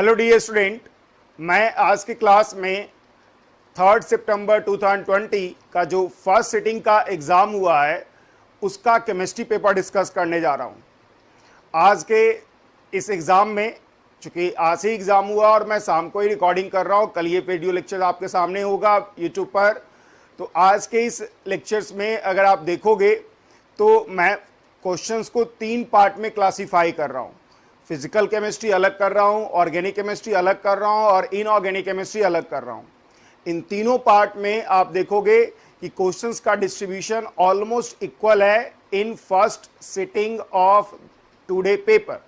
Hello dear student, मैं आज की क्लास में 3 सितंबर 2020 का जो फर्स्ट सिटिंग का एग्ज़ाम हुआ है उसका केमिस्ट्री पेपर डिस्कस करने जा रहा हूँ। आज के इस एग्ज़ाम में चूँकि आज ही एग्ज़ाम हुआ और मैं शाम को ही रिकॉर्डिंग कर रहा हूँ, कल ये वीडियो लेक्चर आपके सामने होगा यूट्यूब पर। तो आज के इस लेक्चर्स में अगर आप देखोगे तो मैं क्वेश्चंस को 3 पार्ट में क्लासीफाई कर रहा हूँ। फिजिकल केमिस्ट्री अलग कर रहा हूँ, ऑर्गेनिक केमिस्ट्री अलग कर रहा हूँ और इनऑर्गेनिक केमिस्ट्री अलग कर रहा हूँ। इन तीनों पार्ट में आप देखोगे कि क्वेश्चंस का डिस्ट्रीब्यूशन ऑलमोस्ट इक्वल है in first sitting of today paper.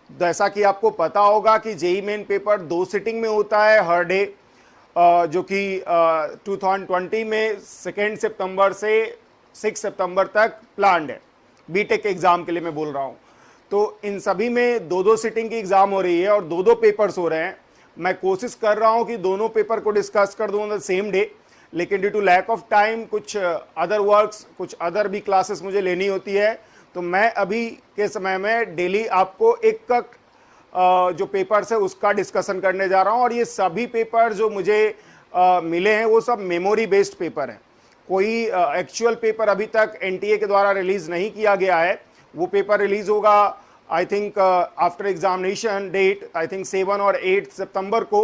जैसा कि आपको पता होगा कि जेईई मेन पेपर 2 सिटिंग में होता है हर डे, जो कि 2020 में 2 सितंबर से 6 सितंबर तक प्लान्ड है। बीटेक एग्जाम के लिए मैं बोल रहा हूँ। तो इन सभी में 2-2 सिटिंग की एग्जाम हो रही है और 2-2 पेपर्स हो रहे हैं। मैं कोशिश कर रहा हूं कि दोनों पेपर को डिस्कस कर दूं ऑन द सेम डे, लेकिन due to lack of time कुछ अदर वर्क्स, कुछ अदर भी क्लासेस मुझे लेनी होती है। तो मैं अभी के समय में डेली आपको एक जो पेपर्स है उसका डिस्कशन करने जा रहा हूं। और ये सभी पेपर जो मुझे मिले हैं वो सब मेमोरी बेस्ड पेपर हैं। कोई एक्चुअल पेपर अभी तक एनटीए के द्वारा रिलीज नहीं किया गया है। वो पेपर रिलीज होगा I think after examination date, I think 7 और 8 सितंबर को।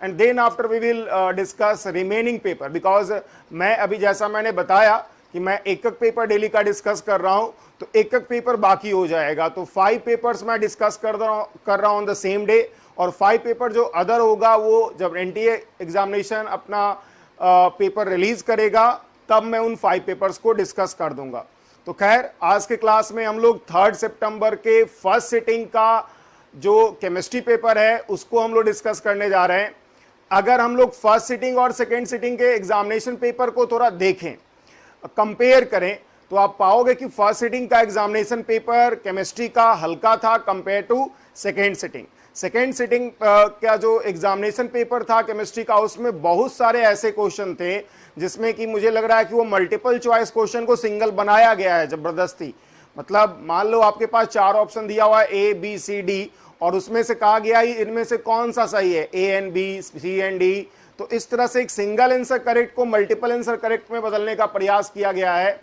And then after we will discuss remaining paper, because मैं अभी जैसा मैंने बताया कि मैं एक पेपर डेली का डिस्कस कर रहा हूं, तो एक पेपर बाकी हो जाएगा। तो 5 पेपर्स मैं डिस्कस कर रहा हूं ऑन द सेम डे, और 5 पेपर जो अदर होगा वो जब एनटीए एग्जामिनेशन अपना पेपर रिलीज करेगा तब मैं उन 5 पेपर्स को डिस्कस कर दूंगा। तो खैर, आज के क्लास में हम लोग 3 सितंबर के फर्स्ट सिटिंग का जो केमिस्ट्री पेपर है उसको हम लोग डिस्कस करने जा रहे हैं। अगर हम लोग फर्स्ट सिटिंग और सेकेंड सिटिंग के एग्जामिनेशन पेपर को थोड़ा देखें, कंपेयर करें, तो आप पाओगे कि फर्स्ट सिटिंग का एग्जामिनेशन पेपर केमिस्ट्री का हल्का था compare to second sitting. Second sitting का जो एग्जामिनेशन पेपर था केमिस्ट्री का, उसमें बहुत सारे ऐसे क्वेश्चन थे जिसमें कि मुझे लग रहा है कि वो मल्टीपल चॉइस क्वेश्चन को सिंगल बनाया गया है जबरदस्ती। मतलब मान लो आपके पास 4 ऑप्शन दिया हुआ है ए बी सी डी, और उसमें से कहा गया है इनमें से कौन सा सही है, A and B, C and D. तो इस तरह से एक सिंगल आंसर करेक्ट को मल्टीपल आंसर करेक्ट में बदलने का प्रयास किया गया है,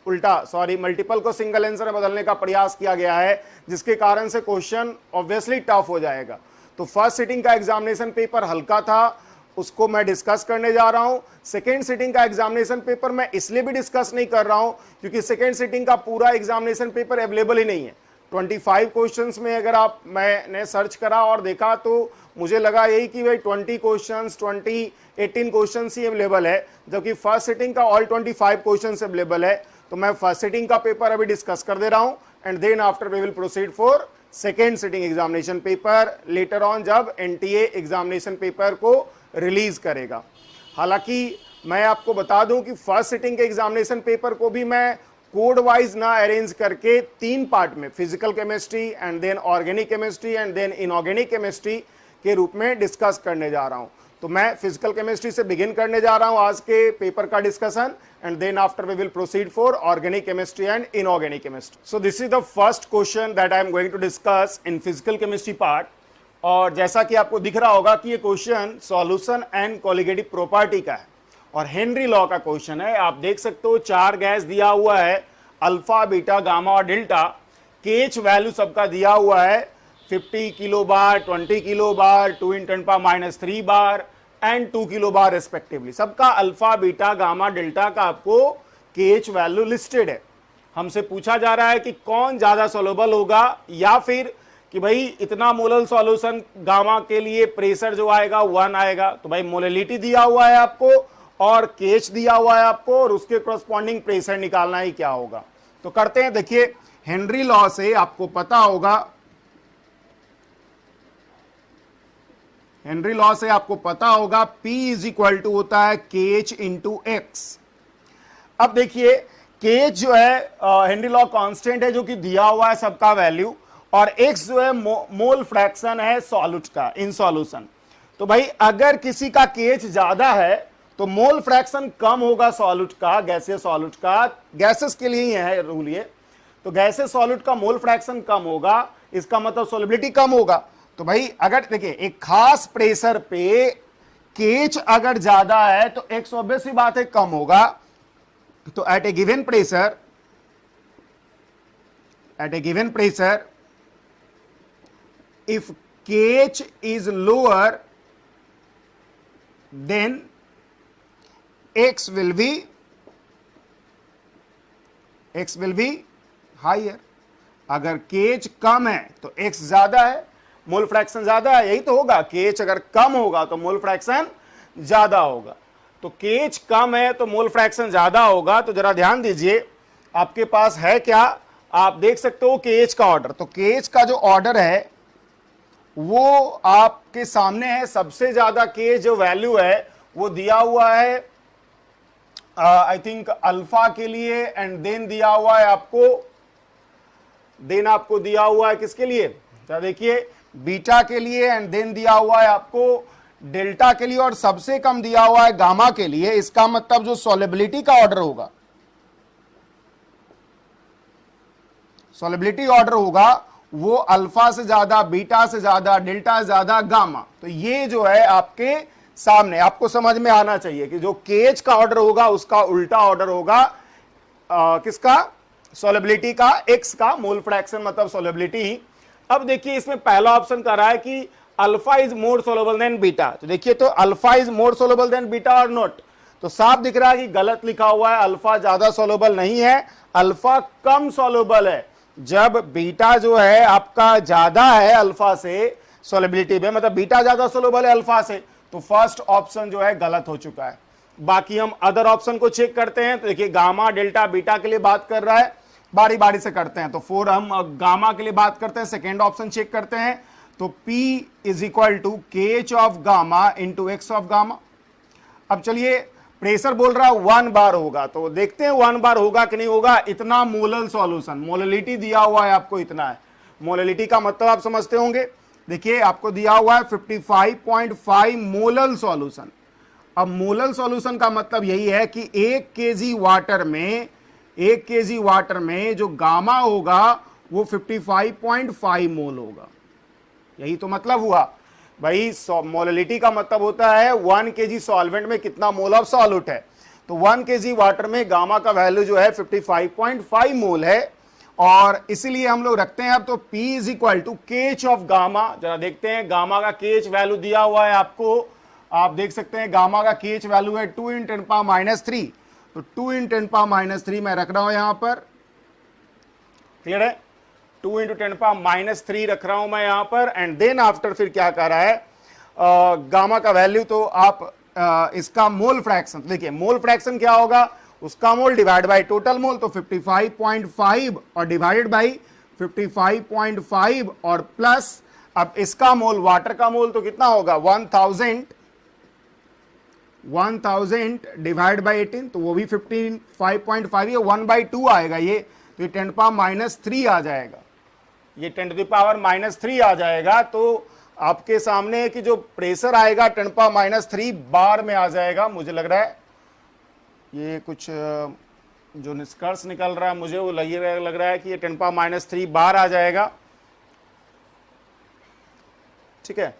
मल्टीपल को सिंगल आंसर में बदलने का प्रयास किया गया है, जिसके कारण से क्वेश्चन ऑब्वियसली टफ हो जाएगा। तो फर्स्ट सिटिंग का एग्जामिनेशन पेपर हल्का था, उसको मैं डिस्कस करने जा रहा हूं। सेकेंड सिटिंग का एग्जामिनेशन पेपर मैं इसलिए भी डिस्कस नहीं कर रहा हूं क्योंकि सेकेंड सिटिंग का पूरा एग्जामिनेशन पेपर अवेलेबल ही नहीं है। 25 क्वेश्चंस में अगर मैंने सर्च करा और देखा तो मुझे लगा यही कि भाई 18 क्वेश्चंस ही अवेलेबल है, जबकि फर्स्ट सिटिंग का ऑल 25 क्वेश्चंस अवेलेबल है। तो मैं फर्स्ट सिटिंग का पेपर अभी डिस्कस कर दे रहा हूं, and then after we will proceed for second sitting examination paper later on, जब एनटीए एग्जामिनेशन पेपर को रिलीज करेगा। हालांकि मैं आपको बता दूं कि फर्स्ट सिटिंग के एग्जामिनेशन पेपर को भी मैं कोड वाइज ना अरेंज करके 3 पार्ट में, physical chemistry and then organic chemistry and then inorganic chemistry के रूप में डिस्कस करने जा रहा हूं। तो मैं फिजिकल केमिस्ट्री से बिगिन करने जा रहा हूं आज के पेपर का discussion, and then after we will proceed for organic chemistry and inorganic chemistry. So this is the first question that I am going to discuss in physical chemistry part. और जैसा कि आपको दिख रहा होगा कि ये question solution and colligative property का है और हेनरी लॉ का क्वेश्चन है। आप देख सकते हो 4 गैस दिया हुआ है, अल्फा, बीटा, गामा और डेल्टा। केएच वैल्यू सबका दिया हुआ है 50 kilo bar, 20 kilo bar, 2 × 10⁻³ bar and 2 kilo bar respectively. सबका अल्फा, बीटा, गामा, डेल्टा का आपको केएच वैल्यू लिस्टेड है। हमसे पूछा जा रहा है कि कौन ज्यादा सोल्यूबल होगा, या फिर कि भाई इतना मोलल सॉल्यूशन गामा के लिए प्रेशर जो आएगा 1 आएगा। तो भाई मोललिटी दिया हुआ है आपको और केएच दिया हुआ है आपको, और उसके करस्पॉन्डिंग प्रेशर निकालना ही क्या होगा। तो करते हैं। देखिए, हेनरी लॉ से आपको पता होगा, हेनरी लॉ से आपको पता होगा P = होता है KH × X। अब देखिए, KH जो है हेनरी लॉ कांस्टेंट है जो कि दिया हुआ है सबका वैल्यू, और X जो है मोल फ्रैक्शन है सॉल्यूट का इन सॉल्यूशन। तो भाई अगर किसी का KH ज्यादा है तो मोल फ्रैक्शन कम होगा सॉल्यूट का, गैसीय सॉल्यूट का। गैसेस के लिए ही है रूल ये। तो गैसीय सॉल्यूट का मोल फ्रैक्शन कम होगा, इसका मतलब सॉल्युबिलिटी कम होगा। तो भाई अगर देखिए एक खास प्रेशर पे केच अगर ज्यादा है तो एक्स ऑब्वियस सी बात है कम होगा। तो at a given pressure if kh is lower then x will be higher। अगर kh कम है तो x ज्यादा है, मोल फ्रैक्शन ज्यादा है, यही तो होगा। kh अगर कम होगा तो मोल फ्रैक्शन ज्यादा होगा। तो kh कम है तो मोल फ्रैक्शन ज्यादा होगा। तो जरा ध्यान दीजिए, आपके पास है क्या, आप देख सकते हो kh का ऑर्डर। तो kh का जो ऑर्डर है वो आपके सामने है। सबसे ज्यादा kh जो वैल्यू है वो दिया हुआ है आई थिंक अल्फा के लिए, एंड देन दिया हुआ है आपको दिया हुआ है किसके लिए, तो देखिए बीटा के लिए, एंड देन दिया हुआ है आपको डेल्टा के लिए, और सबसे कम दिया हुआ है गामा के लिए। इसका मतलब जो सॉलिबिलिटी का ऑर्डर होगा, सॉलिबिलिटी ऑर्डर होगा वो अल्फा से ज्यादा, बीटा से ज्यादा, डेल्टा से ज्यादा, गामा। तो ये जो है आपके सामने, आपको समझ में आना चाहिए कि जो केज का ऑर्डर होगा उसका उल्टा ऑर्डर होगा किसका, सॉलिबिलिटी का, एक्स का, मोल फ्रैक्शन मतलब सॉलिबिलिटी। अब देखिए इसमें पहला ऑप्शन कह रहा है कि alpha is more soluble than beta. तो देखिए, तो alpha is more soluble than beta और नॉट, तो साफ दिख रहा है कि गलत लिखा हुआ है। अल्फा ज्यादा सोलेबल नहीं है, अल्फा कम सोलेबल है। जब बीटा जो है आपका ज्यादा है अल्फा से सोलेबिलिटी में, मतलब बीटा ज्यादा सोलेबल है अल्फा से, तो फर्स्ट ऑप्शन जो है गलत हो चुका है। बाकी हम अदर ऑप्शन को चेक करते हैं। तो देखिए गामा, डेल्टा, बीटा के लिए बात कर रहा है, बारी बारी से करते हैं। तो फोर हम गामा के लिए बात करते हैं, सेकेंड ऑप्शन चेक करते हैं। तो P is equal to KH of gamma into x of gamma. अब चलिए, प्रेशर बोल रहा है 1 बार होगा, तो देखते हैं 1 बार होगा कि नहीं होगा। इतना मोलल सॉल्यूशन, मोललिटी दिया हुआ है आपको, इतना है। मोललिटी का मतलब आप समझते होंगे। देखिए आपको दिया हुआ है 55.5 मोलल सॉल्यूशन। अब मोलल सॉल्यूशन का मतलब यही है कि 1 केजी वाटर में जो गामा होगा वो 55.5 मोल होगा। यही तो मतलब हुआ भाई। मोललिटी का मतलब होता है 1 केजी सॉल्वेंट में कितना मोल ऑफ सॉल्यूट है। तो 1 केजी वाटर में गामा का वैल्यू जो है 55.5 मोल है, और इसीलिए हम लोग रखते हैं अब। तो P is equal to KH of gamma. जरा देखते हैं गामा का KH वैल्यू दिया हुआ है आपको, आप देख सकते हैं गामा का KH वैल्यू है 2 × 10⁻³ तो 2 × 10⁻³ मैं रख रहा हूं यहां पर, क्लियर है। 2 × 10⁻³ रख रहा हूं मैं यहां पर, एंड देन आफ्टर फिर क्या कर रहा है गामा का वैल्यू। तो आप इसका मोल फ्रैक्शन, देखिए मोल फ्रैक्शन क्या होगा, उसका मोल डिवाइड बाय टोटल मोल। तो 55.5 और डिवाइडेड बाय 55.5 और प्लस, अब इसका मोल, वाटर का मोल तो कितना होगा 1000 डिवाइड बाय 18, तो वो भी 55.5 है, 1/2 आएगा ये। तो ये 10⁻³ आ जाएगा, ये 10⁻³ आ जाएगा। तो आपके सामने है कि जो प्रेशर आएगा 10⁻³ बार में आ जाएगा। मुझे लग रहा है ये कुछ जो निष्कर्ष निकल रहा है मुझे वो लग रहा है कि ये 10⁻³ बार आ जाएगा, ठीक है।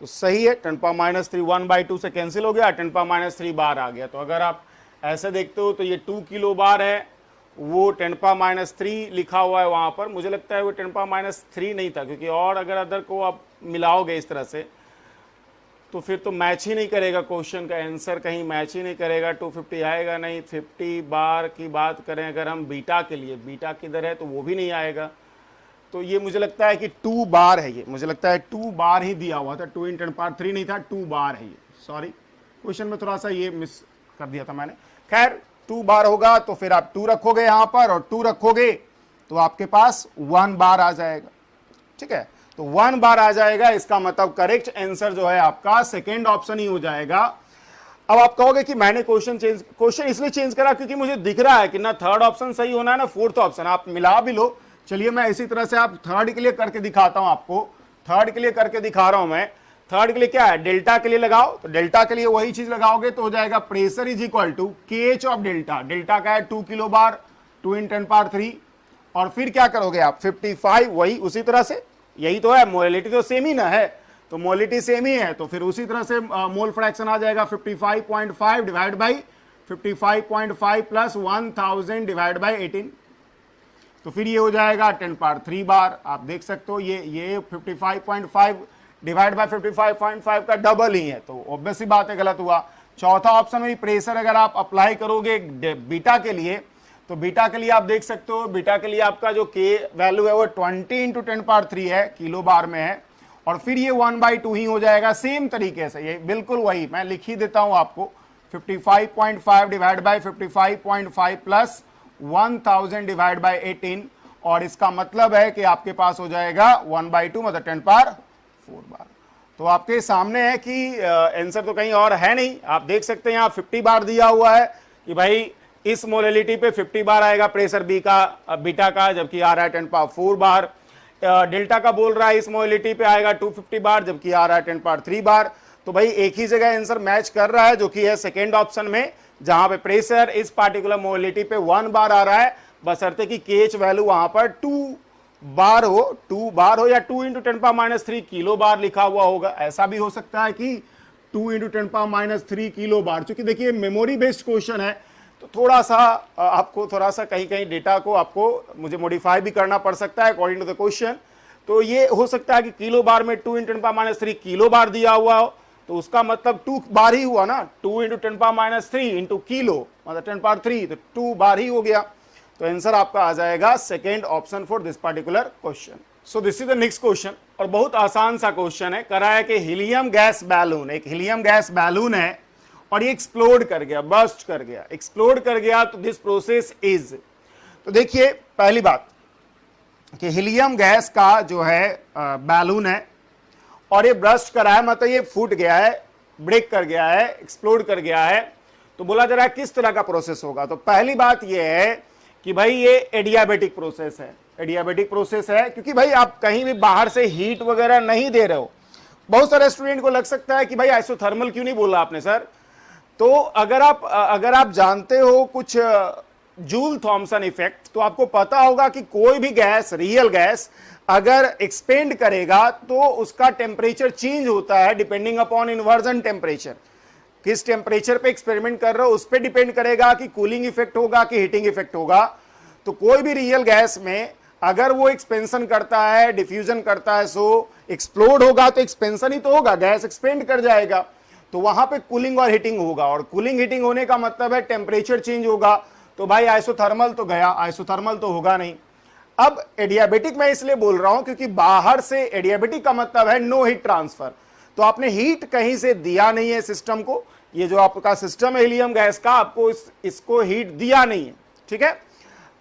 तो सही है, 10⁻³ 1/2 से कैंसिल हो गया, 10⁻³ बार आ गया। तो अगर आप ऐसे देखते हो तो ये 2 किलो बार है, वो 10⁻³ लिखा हुआ है वहां पर। मुझे लगता है वो 10⁻³ नहीं था, क्योंकि और अगर अदर को आप मिलाओगे इस तरह से तो फिर तो मैच ही नहीं करेगा, क्वेश्चन का आंसर कहीं मैच ही नहीं करेगा, 250 आएगा नहीं। 50 बार की बात करें अगर हम बीटा के लिए, बीटा किधर है, तो वो भी नहीं आएगा। तो ये मुझे लगता है कि 2 बार है, ये मुझे लगता है 2 बार ही दिया हुआ था, 2 × 10⁻³ नहीं था, 2 बार है ये। सॉरी, क्वेश्चन में थोड़ा सा ये मिस कर दिया था मैंने। खैर 2 बार होगा तो फिर आप 2 रखोगे यहां पर, और 2 रखोगे तो आपके पास 1 बार आ जाएगा, ठीक है। तो 1 बार आ जाएगा, इसका मतलब करेक्ट आंसर जो है आपका सेकेंड ऑप्शन ही हो जाएगा। अब आप कहोगे कि मैंने क्वेश्चन इसलिए चेंज करा क्योंकि मुझे दिख रहा है कि ना थर्ड ऑप्शन सही होना है ना फोर्थ ऑप्शन, आप मिला भी लो। चलिए मैं इसी तरह से आप थर्ड के लिए करके दिखाता हूं आपको, थर्ड के लिए करके दिखा रहा हूं मैं। थर्ड के लिए क्या है, डेल्टा के लिए लगाओ, तो डेल्टा के लिए वही चीज लगाओगे तो हो जाएगा pressure is equal to KH of delta. Delta का है 2 किलो बार, 2 × 10⁻³ और फिर क्या करोगे आप 55, वही उसी तरह से यही तो है, मोलिटी तो सेम ही ना है, तो मोलिटी सेम ही है, तो फिर उसी तरह से मोल फ्रैक्शन आ जाएगा 55.5 divide by 55.5 plus 1000 divide by 18, तो फिर ये हो जाएगा 10 पावर 3 बार। आप देख सकते हो ये 55.5 डिवाइड बाय 55.5 का डबल ही है, तो ऑब्वियस ही बात है गलत हुआ। चौथा ऑप्शन में प्रेशर अगर आप अप्लाई करोगे बीटा के लिए, तो बीटा के लिए आप देख सकते हो, बीटा के लिए आपका जो के वैल्यू है वो 20 इंटू 10 पावर 3 है, किलो बार में है, और फिर ये 1/2 ही हो जाएगा। सेम तरीके से ये बिल्कुल वही मैं लिख ही देता हूं आपको, 55.5 divide by 55.5 plus 1000 divide by 18, और इसका मतलब है कि आपके पास हो जाएगा 1/2 मतलब 10 पावर 4 बार। तो आपके सामने है कि आंसर तो कहीं और है नहीं, आप देख सकते हैं यहाँ 50 बार दिया हुआ है कि भाई इस मोलिटी पे 50 बार आएगा प्रेशर बीटा का, जबकि आ रहा है 10 पावर 4 बार। डेल्टा का बोल रहा है इस मोलिटी पे आएगा 250 बार, जबकि आ रहा है 10 पावर 3 बार। तो भाई एक ही जगह आंसर मैच कर रहा है, जो कि है सेकेंड ऑप्शन में, जहां पे प्रेशर इस पार्टिकुलर मोलिटी पे 1 बार आ रहा है, बशर्ते कि केएच वैल्यू वहां पर 2 बार हो या 2 इंटू 10 पावर -3 किलो बार लिखा हुआ होगा। ऐसा भी हो सकता है कि 2 इंटू 10 पावर -3 किलो बार, क्योंकि देखिए मेमोरी बेस्ड क्वेश्चन है, तो थोड़ा सा आपको कहीं कहीं डेटा को आपको मुझे मॉडिफाई भी करना पड़ सकता है अकॉर्डिंग टू द क्वेश्चन। तो ये हो सकता है कि किलो बार में 2 इंटू 10 पावर -3 किलो बार दिया हुआ हो, तो उसका मतलब 2 बार ही हुआ ना, 2 इंटू 10 पावर -3 इंटू किलो मतलब 10 पावर 3, तो 2 बार ही हो गया। तो आंसर आपका आ जाएगा second option for this particular question. So this is the next question, और बहुत आसान सा क्वेश्चन है। करा है कि हीलियम गैस बैलून, एक हीलियम गैस बैलून है और ये एक्सप्लोड कर गया, बर्स्ट कर गया, एक्सप्लोड कर गया, तो दिस प्रोसेस इज। तो देखिए पहली बात कि हीलियम गैस का जो है बैलून है और ये बर्स्ट करा है, मतलब ये फूट गया है, ब्रेक कर गया है, एक्सप्लोड कर गया है, तो बोला जा रहा है किस तरह का प्रोसेस होगा। तो पहली बात ये है कि भाई ये एडियाबेटिक प्रोसेस है, एडियाबेटिक प्रोसेस है, क्योंकि भाई आप कहीं भी बाहर से हीट वगैरह नहीं दे रहे हो। बहुत सारे स्टूडेंट को लग सकता है कि भाई आइसोथर्मल क्यों नहीं बोला आपने सर, तो अगर आप जानते हो कुछ जूल थॉमसन इफेक्ट, तो आपको पता होगा कि कोई भी गैस, रियल गैस अगर एक्सपेंड करेगा तो उसका टेम्परेचर चेंज होता है डिपेंडिंग अपॉन इन्वर्जन टेम्परेचर। किस टेम्परेचर पे एक्सपेरिमेंट कर रहे हो उस पर डिपेंड करेगा कि कूलिंग इफेक्ट होगा कि हीटिंग इफेक्ट होगा। तो कोई भी रियल गैस में अगर वो एक्सपेंशन करता है, डिफ्यूजन करता है, सो एक्सप्लोड होगा, तो एक्सपेंशन ही तो होगा, गैस एक्सपेंड कर जाएगा, तो वहां पे कूलिंग और हीटिंग होगा, और कूलिंग हीटिंग होने का मतलब है टेम्परेचर चेंज होगा। तो भाई आइसोथर्मल तो गया, आइसोथर्मल तो होगा नहीं। अब एडियाबेटिक मैं इसलिए बोल रहा हूं क्योंकि बाहर से एडियाबेटिक का मतलब है नो हीट ट्रांसफर, तो आपने हीट कहीं से दिया नहीं है सिस्टम को। ये जो आपका सिस्टम है हीलियम गैस का, आपको इसको हीट दिया नहीं है, ठीक है।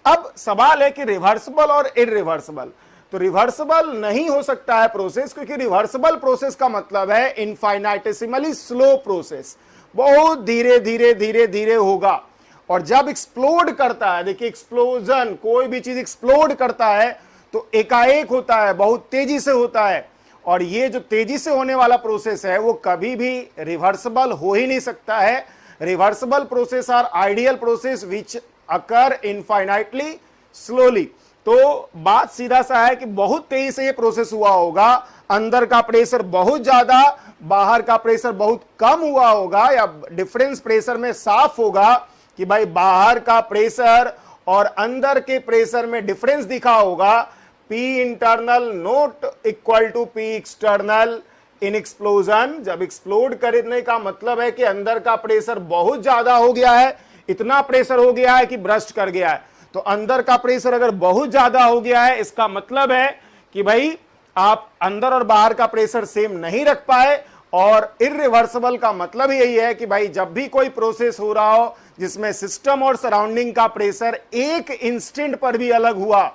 अब सवाल है कि रिवर्सिबल और इरिवर्सिबल, तो रिवर्सिबल नहीं हो सकता है प्रोसेस, क्योंकि रिवर्सिबल प्रोसेस का मतलब है इनफाइनाइटेसिमली स्लो प्रोसेस, बहुत धीरे धीरे धीरे धीरे होगा। और जब एक्सप्लोड करता है, देखिए एक्सप्लोजन, कोई भी चीज एक्सप्लोड करता है तो एकाएक होता है, बहुत तेजी से होता है, और ये जो तेजी से होने वाला प्रोसेस है वो कभी भी रिवर्सिबल हो ही नहीं सकता है। Reversible process are ideal process which occur infinitely slowly. तो बात सीधा सा है कि बहुत तेजी से ये प्रोसेस हुआ होगा, अंदर का प्रेशर बहुत ज्यादा, बाहर का प्रेशर बहुत कम हुआ होगा, या डिफरेंस प्रेशर में साफ होगा कि भाई बाहर का प्रेशर और अंदर के प्रेशर में डिफरेंस दिखा होगा। P internal not equal to P external in explosion. जब एक्सप्लोड करने का मतलब है कि अंदर का प्रेशर बहुत ज्यादा हो गया है, इतना प्रेशर हो गया है कि ब्रस्ट कर गया है। तो अंदर का प्रेशर अगर बहुत ज्यादा हो गया है, इसका मतलब है कि भाई आप अंदर और बाहर का प्रेशर सेम नहीं रख पाए। और इरिवर्सिबल का मतलब यही है कि भाई जब भी कोई प्रोसेस हो रहा हो जिसमें सिस्टम और सराउंडिंग का प्रेशर एक इंस्टेंट पर भी अलग हुआ,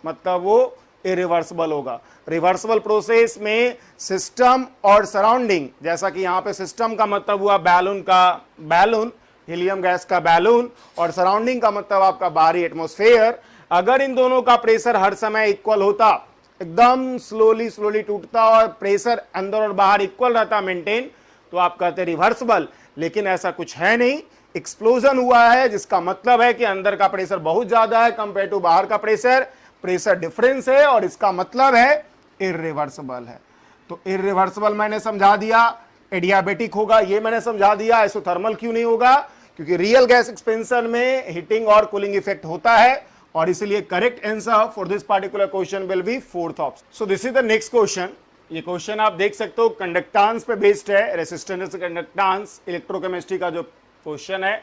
मतलब वो इरिवर्सिबल होगा। रिवर्सिबल प्रोसेस में सिस्टम और सराउंडिंग, जैसा कि यहां पे सिस्टम का मतलब हुआ बैलून, हीलियम गैस का बैलून, और सराउंडिंग का मतलब आपका बाहरी एटमॉस्फेयर, अगर इन दोनों का प्रेशर हर समय इक्वल होता, एकदम स्लोली टूटता और प्रेशर अंदर और बाहर इक्वल रहता मेंटेन, तो आप कहते रिवर्सिबल। लेकिन ऐसा कुछ है नहीं, एक्सप्लोजन हुआ है, जिसका मतलब है कि अंदर का प्रेशर बहुत ज्यादा है कंपेयर टू बाहर का प्रेशर डिफरेंस है, और इसका मतलब है इररिवर्सिबल है। तो इररिवर्सिबल मैंने समझा दिया, एडियाबेटिक होगा ये मैंने समझा दिया। आइसोथर्मल क्यों नहीं होगा? क्योंकि रियल गैस एक्सपेंशन में हीटिंग और कूलिंग इफेक्ट होता है, और इसलिए correct answer for this particular question will be fourth option. So this is the next question. ये क्वेश्चन आप देख सकते हो कंडक्टेंस पे बेस्ड है, रेसिस्टेंस कंडक्टेंस इलेक्ट्रोकेमिस्ट्री का जो क्वेश्चन है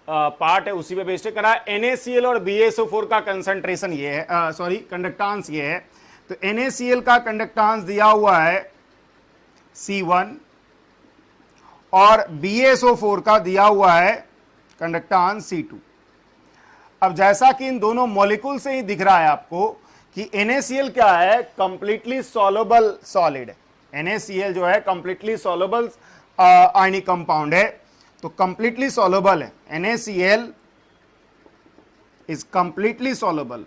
पार्ट है उसी पे बेस्ड है। करा NaCl और BaSO4 का कंसंट्रेशन ये है, सॉरी कंडक्टेंस ये है। तो NaCl का कंडक्टेंस दिया हुआ है C1 और BaSO4 का दिया हुआ है कंडक्टेंस C2। अब जैसा कि इन दोनों मॉलिक्यूल से ही दिख रहा है आपको कि NaCl क्या है, कंप्लीटली सॉल्युबल सॉलिड है। NaCl जो है कंप्लीटली सॉल्युबल आयनिक कंपाउंड है, तो कंप्लीटली सॉल्युबल है। NaCl is completely soluble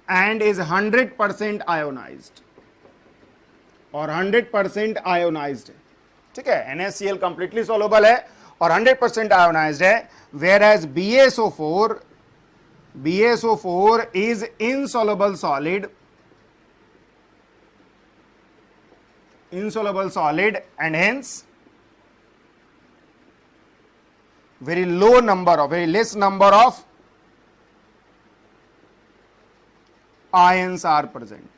and is 100% ionised, और 100% आयोनाइज्ड है, ठीक है। NaCl कंप्लीटली सॉल्युबल है और 100% आयोनाइज्ड है, whereas BaSO4 is insoluble solid and hence very less number of ions are present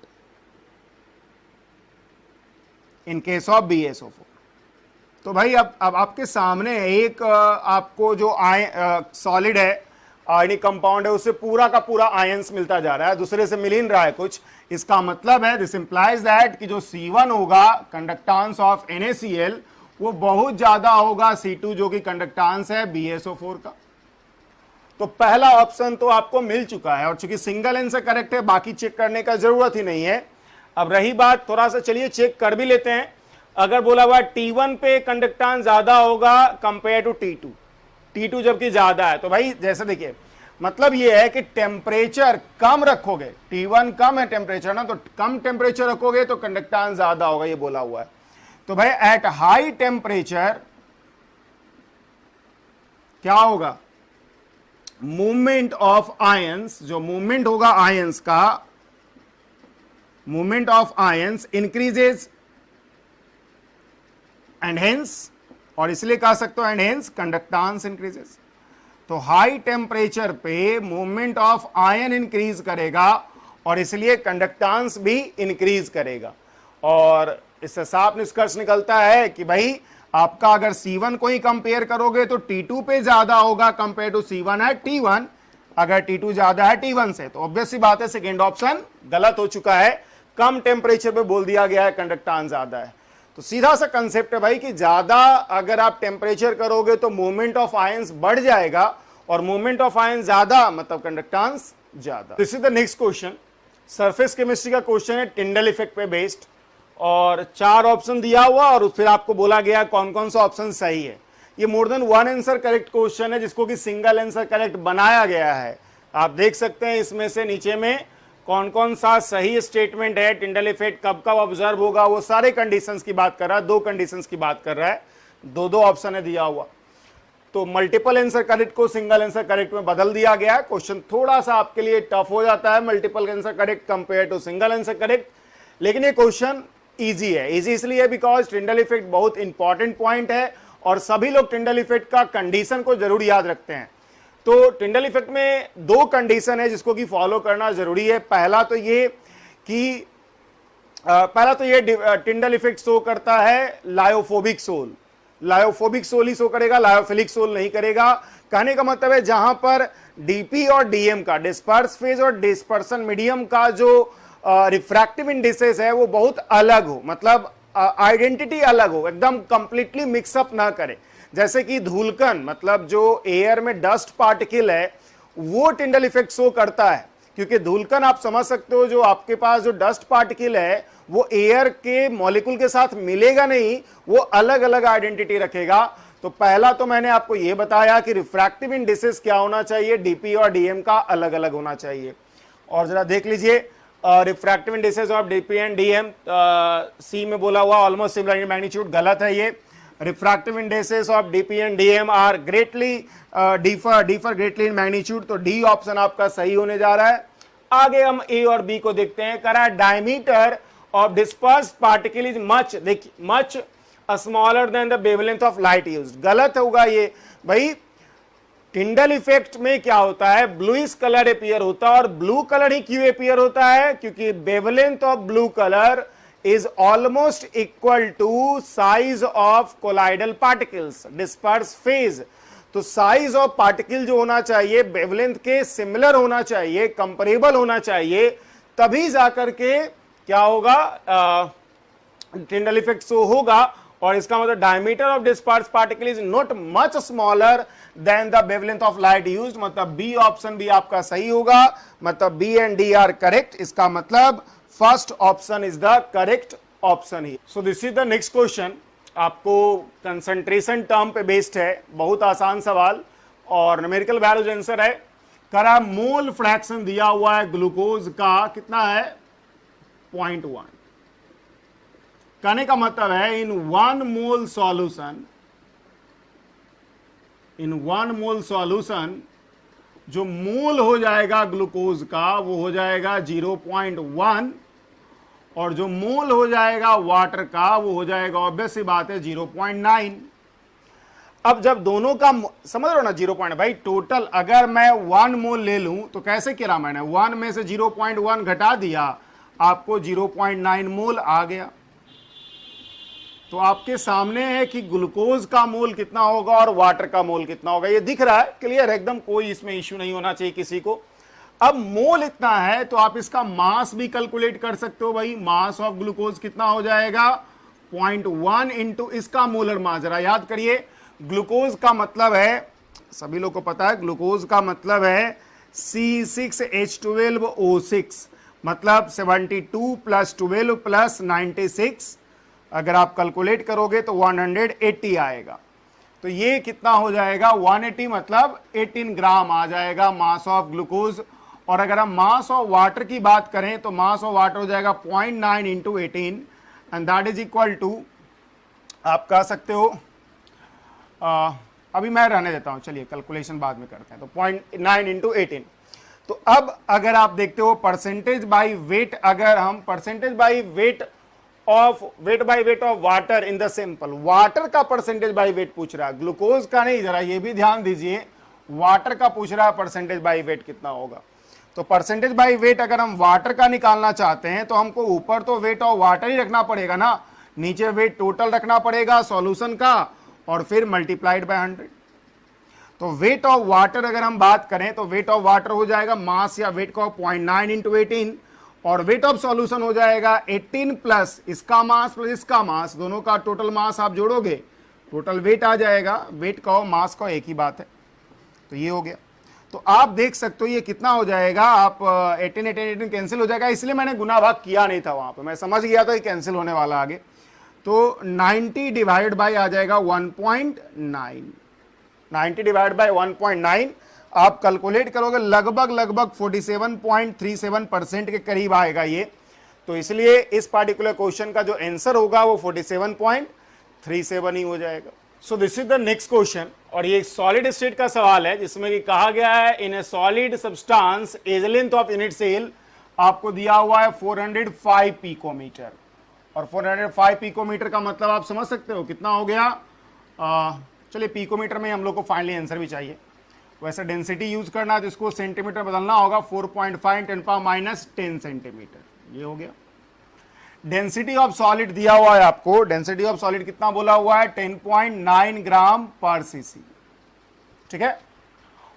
in case of BaSO4। तो भाई अब आपके सामने एक आपको जो सॉलिड है, आयनिक कंपाउंड है, उससे पूरा का पूरा आयंस मिलता जा रहा है, दूसरे से मिल ही नहीं रहा है कुछ। इसका मतलब है दिस इंप्लाइज दैट कि जो C1 होगा कंडक्टेंस ऑफ NaCl वो बहुत ज्यादा होगा C2 जो कि कंडक्टेंस है BaSO4 का। तो पहला ऑप्शन तो आपको मिल चुका है, और चूंकि सिंगल आंसर करेक्ट है बाकी चेक करने का जरूरत ही नहीं है। अब रही बात, थोड़ा सा चलिए चेक कर भी लेते हैं। अगर बोला हुआ T1 पे कंडक्टेंस ज्यादा होगा कंपेयर टू T2 जबकि ज्यादा है, तो भाई जैसे देखिए मतलब ये है कि टेम्परेचर कम रखोगे, T1 कम है टेम्परेचर ना, तो कम टेम्परेचर रखोगे तो कंडक्टेंस ज्यादा होगा, ये बोला हुआ है। तो भाई एट हाई टेम्परेचर क्या होगा, मूवमेंट ऑफ आयंस, जो मूवमेंट होगा आयंस का, movement of ions increases and hence, और इसलिए कह सकते हो एंड हेंस कंडक्टेंस इंक्रीजेस। तो हाई टेम्परेचर पे मूवमेंट ऑफ आयन इंक्रीज करेगा और इसलिए कंडक्टेंस भी इंक्रीज करेगा, और इससे साफ निष्कर्ष निकलता है कि भाई आपका अगर C1 को ही कंपेयर करोगे तो T2 पे ज्यादा होगा कंपेयर टू C1 है T1, अगर T2 ज्यादा है T1 से, तो ऑब्वियस सी बात है सेकेंड ऑप्शन गलत हो चुका है। कम टेम्परेचर पे बोल दिया गया है कंडक्टेंस ज्यादा है। तो सीधा सा कंसेप्ट है भाई कि ज्यादा अगर आप टेम्परेचर करोगे तो मूवमेंट ऑफ आयंस बढ़ जाएगा, और मूवमेंट ऑफ आयंस ज्यादा मतलब कंडक्टेंस ज्यादा। This is the next question, surface chemistry का क्वेश्चन है, टिंडल इफेक्ट पे बेस्ड, और 4 ऑप्शन दिया हुआ और फिर आपको बोला गया कौन कौन सा ऑप्शन सही है। ये more than 1 answer correct question है जिसको कि सिंगल आंसर करेक्ट बनाया गया है। आप देख सकते हैं इसमें से नीचे में कौन कौन सा सही स्टेटमेंट है, टिंडल इफेक्ट कब कब ऑब्जर्व होगा, वो सारे कंडीशंस की बात कर रहा है, 2 कंडीशंस की बात कर रहा है, 2 ऑप्शन है दिया हुआ। तो मल्टीपल आंसर करेक्ट को सिंगल आंसर करेक्ट में बदल दिया गया है। क्वेश्चन थोड़ा सा आपके लिए टफ हो जाता है multiple answer correct compare to single answer correct, लेकिन ये क्वेश्चन इजी है। इजी इसलिए बिकॉज टिंडल इफेक्ट बहुत इंपॉर्टेंट पॉइंट है और सभी लोग टिंडल इफेक्ट का कंडीशन को जरूर याद रखते हैं। तो टिंडल इफेक्ट में 2 कंडीशन है जिसको कि फॉलो करना जरूरी है। पहला तो ये कि टिंडल इफेक्ट शो करता है लायोफोबिक सोल, लायोफोबिक सोल ही शो करेगा, लायोफिलिक सोल नहीं करेगा। कहने का मतलब है जहां पर डीपी और डीएम का, डिस्पर्स फेज और डिस्पर्सन मीडियम का जो रिफ्रैक्टिव इंडिसेस है वो बहुत अलग हो, मतलब आइडेंटिटी अलग हो, एकदम कंप्लीटली मिक्सअप ना करे। जैसे कि धूलकन, मतलब जो एयर में डस्ट पार्टिकल है वो टिंडल इफेक्ट शो करता है, क्योंकि धूलकन आप समझ सकते हो जो आपके पास जो डस्ट पार्टिकल है वो एयर के मॉलिक्यूल के साथ मिलेगा नहीं, वो अलग अलग आइडेंटिटी रखेगा। तो पहला तो मैंने आपको ये बताया कि रिफ्रैक्टिव इंडिसेस क्या होना चाहिए, डीपी और डीएम का अलग अलग होना चाहिए। और जरा देख लीजिए refractive indices of DP and DM, C में बोला हुआ ऑलमोस्ट सिमिलर इन मैग्नीट्यूड, गलत है ये। Refractive indices of DP and DM are greatly differ greatly in magnitude, तो डी ऑप्शन आपका सही होने जा रहा है। आगे हम ए और बी को देखते हैं। करा diameter of dispersed particle is much, देखिए much smaller than the wavelength of light used. गलत होगा ये भाई। टिंडल इफेक्ट में क्या होता है, ब्लूइश कलर अपीयर होता है, और ब्लू कलर ही क्यों अपीयर होता है, क्योंकि wavelength of blue colour is almost equal to size of colloidal particles disperse phase. तो साइज ऑफ पार्टिकल जो होना चाहिए वेवलेंथ के सिमिलर होना चाहिए, कंपेरेबल होना चाहिए, तभी जाकर के क्या होगा, टिंडल इफेक्ट शो होगा। और इसका मतलब diameter of disperse particle is not much smaller than the wavelength of light used. मतलब बी ऑप्शन भी आपका सही होगा, मतलब B and D are correct. इसका मतलब first option is the correct option ही। So this is the next question, आपको कंसंट्रेशन टर्म पे बेस्ड है, बहुत आसान सवाल और न्यूमेरिकल वैल्यूज आंसर है। करा मोल फ्रैक्शन दिया हुआ है ग्लूकोज का, कितना है 0.1। कहने का मतलब है इन 1 मोल सॉल्यूशन जो मोल हो जाएगा ग्लूकोज का वो हो जाएगा 0.1, और जो मोल हो जाएगा वाटर का वो हो जाएगा ऑब्वियस सी बात है 0.9। अब जब दोनों का समझ रहे हो ना 0. भाई टोटल अगर मैं 1 मोल ले लूं तो कैसे किया मैंने, 1 में से 0.1 घटा दिया, आपको 0.9 मोल आ गया। तो आपके सामने है कि ग्लूकोज का मोल कितना होगा और वाटर का मोल कितना होगा, ये दिख रहा है क्लियर एकदम, कोई इसमें इश्यू नहीं होना चाहिए किसी को। अब मोल इतना है तो आप इसका मास भी कैलकुलेट कर सकते हो भाई। मास ऑफ ग्लूकोज कितना हो जाएगा 0.1 इंटू इसका मोलर मास। जरा याद करिए, ग्लूकोज का मतलब है, सभी लोग को पता है, ग्लूकोज का मतलब है C6H12O6, मतलब 72 + 12 + 96। अगर आप कैलकुलेट करोगे तो 180 आएगा। तो ये कितना हो जाएगा 180, मतलब 18 ग्राम आ जाएगा मास ऑफ ग्लूकोज। और अगर हम मास ऑफ वाटर की बात करें तो मास ऑफ वाटर हो जाएगा 0.9 into 18 and that is equal to, आप कह सकते हो अभी मैं रहने देता हूं, चलिए कैलकुलेशन बाद में करते हैं। तो 0.9 इंटू 18। तो अब अगर आप देखते हो परसेंटेज बाई वेट, अगर हम percentage by weight of water in the sample, water का परसेंटेज बाई वेट पूछ रहा है, ग्लूकोज का नहीं। जरा ये भी ध्यान दीजिए, वाटर का पूछ रहा है परसेंटेज बाई वेट कितना होगा। तो परसेंटेज बाई वेट अगर हम वाटर का निकालना चाहते हैं तो हमको ऊपर तो वेट ऑफ वाटर ही रखना पड़ेगा ना, नीचे वेट टोटल रखना पड़ेगा सॉल्यूशन का और फिर मल्टीप्लाइड बाय 100। तो वेट ऑफ वाटर अगर हम बात करें तो वेट ऑफ वाटर हो जाएगा मास या वेट का 0.9 इंटू 18, और वेट ऑफ सॉल्यूशन हो जाएगा 18 प्लस इसका मास प्लस इसका मास, दोनों का टोटल मास आप जोड़ोगे टोटल वेट आ जाएगा। वेट का और मास का एक ही बात है। तो ये हो गया। तो आप देख सकते हो ये कितना हो जाएगा, आप 18 कैंसिल हो जाएगा, इसलिए मैंने गुना भाग किया नहीं था वहां पे, मैं समझ गया था ये कैंसिल होने वाला आगे। तो 90 डिवाइड बाई आ जाएगा 1.9, 90 डिवाइड बाई 1.9 आप कैलकुलेट करोगे लगभग 47.37% के करीब आएगा ये। तो इसलिए इस पार्टिकुलर क्वेश्चन का जो आंसर होगा वो 47.37 ही हो जाएगा। सो this is the next question, और ये सॉलिड स्टेट का सवाल है जिसमें कि कहा गया है in a solid substance edge length of unit cell आपको दिया हुआ है 405 पिकोमीटर, और 405 पिकोमीटर का मतलब आप समझ सकते हो कितना हो गया। चलिए पिकोमीटर में हम लोग को फाइनली आंसर भी चाहिए, वैसे डेंसिटी यूज करना है तो इसको सेंटीमीटर बदलना होगा, 4.5 × 10 सेंटीमीटर, ये हो गया। डेंसिटी ऑफ सॉलिड दिया हुआ है आपको, डेंसिटी ऑफ सॉलिड कितना बोला हुआ है 10.9 ग्राम पर सीसी, ठीक है।